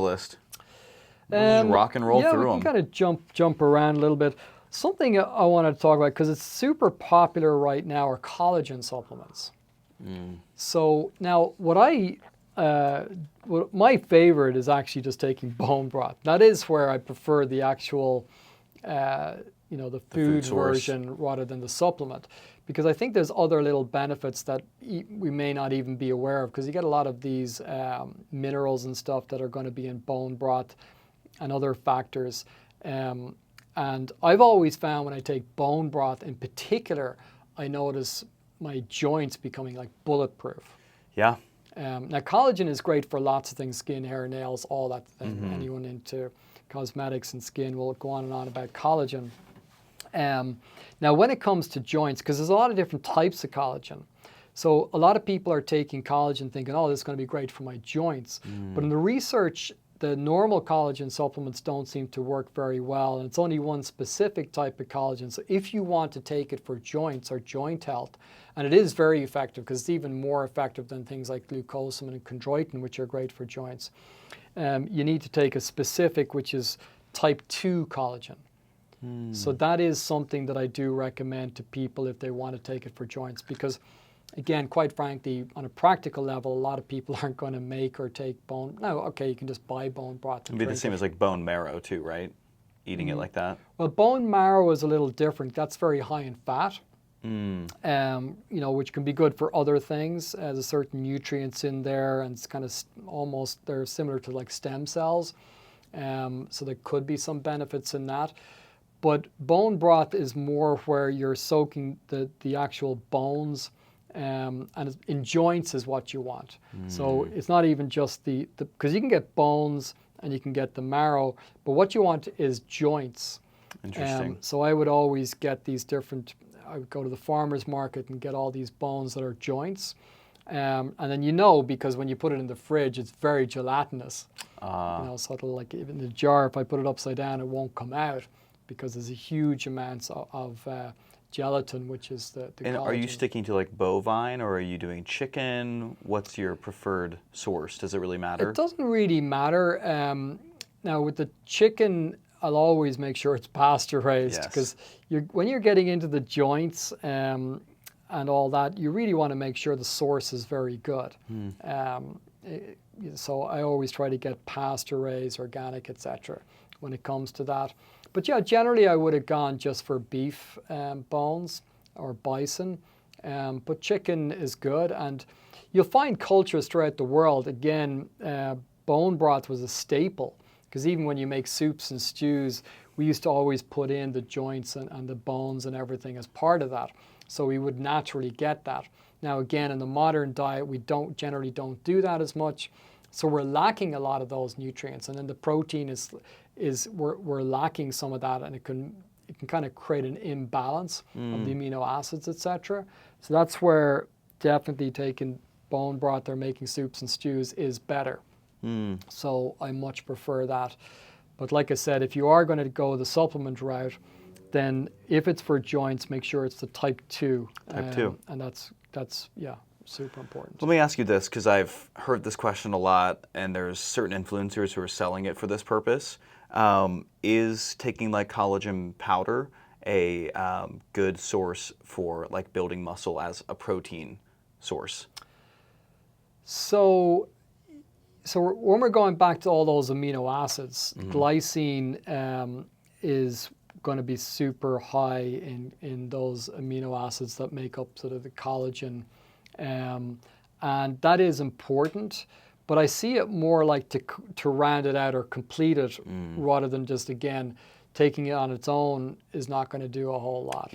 the list? We'll just rock and roll through them. Yeah, we can kind of jump around a little bit. Something I want to talk about, because it's super popular right now, are collagen supplements. So now what my favorite is actually just taking bone broth. That is where I prefer the actual, the food version rather than the supplement, because I think there's other little benefits that we may not even be aware of, because you get a lot of these minerals and stuff that are going to be in bone broth and other factors. And I've always found when I take bone broth in particular, I notice my joints becoming like bulletproof. Yeah. Now, collagen is great for lots of things, skin, hair, nails, all that thing. Anyone into cosmetics and skin will go on and on about collagen. Now, when it comes to joints, because there's a lot of different types of collagen. So a lot of people are taking collagen thinking, oh, this is going to be great for my joints. But in the research, the normal collagen supplements don't seem to work very well, and it's only one specific type of collagen. So if you want to take it for joints or joint health, and it is very effective because it's even more effective than things like glucosamine and chondroitin, which are great for joints, you need to take a specific, which is type 2 collagen. So that is something that I do recommend to people if they want to take it for joints, because again, quite frankly, on a practical level, a lot of people aren't going to make or take bone. No, okay, you can just buy bone broth. It'd be the same as like bone marrow too, right? Eating it like that. Well, bone marrow is a little different. That's very high in fat, which can be good for other things. There's certain nutrients in there, and it's kind of almost, they're similar to like stem cells. So there could be some benefits in that. But bone broth is more where you're soaking the actual bones. And in joints is what you want. So it's not even just because you can get bones and you can get the marrow, but what you want is joints. Interesting. So I would always get these different, I would go to the farmer's market and get all these bones that are joints. And then because when you put it in the fridge, it's very gelatinous. So it'll, like in the jar, if I put it upside down, it won't come out because there's a huge amounts of gelatin, which is the And collagen. are you sticking to like bovine, or are you doing chicken? What's your preferred source? Does it really matter? It doesn't really matter. Now with the chicken, I'll always make sure it's pasteurized, because when you're getting into the joints and all that, you really want to make sure the source is very good. So I always try to get pasture-raised, organic, etc. when it comes to that. But yeah, generally I would have gone just for beef bones or bison, but chicken is good. And you'll find cultures throughout the world, again, bone broth was a staple, because even when you make soups and stews, we used to always put in the joints and the bones and everything as part of that. So we would naturally get that. Now again, in the modern diet, we generally don't do that as much. So we're lacking a lot of those nutrients, and then the protein we're lacking some of that, and it can kind of create an imbalance of the amino acids, etc. So that's where definitely taking bone broth or making soups and stews is better. So I much prefer that. But like I said, if you are going to go the supplement route, then if it's for joints, make sure it's the type 2. Type 2. And that's super important. Let me ask you this, because I've heard this question a lot, and there's certain influencers who are selling it for this purpose. Is taking like collagen powder a good source for like building muscle as a protein source? So when we're going back to all those amino acids, glycine is going to be super high in those amino acids that make up sort of the collagen. And that is important, but I see it more like to round it out or complete it, rather than just, again, taking it on its own is not going to do a whole lot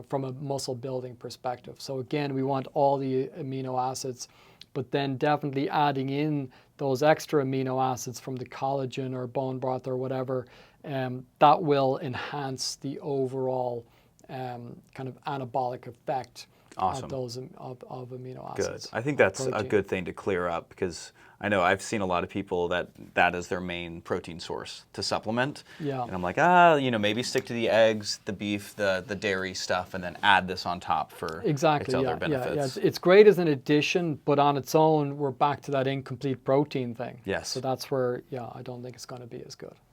from a muscle building perspective. So again, we want all the amino acids, but then definitely adding in those extra amino acids from the collagen or bone broth or whatever, that will enhance the overall kind of anabolic effect Awesome. those of amino Good. acids. I think that's a protein. good thing to clear up, because I know I've seen a lot of people that is their main protein source to supplement. Yeah. And I'm like, maybe stick to the eggs, the beef, the dairy stuff, and then add this on top for Exactly. its Yeah. other benefits. It's great as an addition, but on its own, we're back to that incomplete protein thing. Yes. So that's where, I don't think it's going to be as good.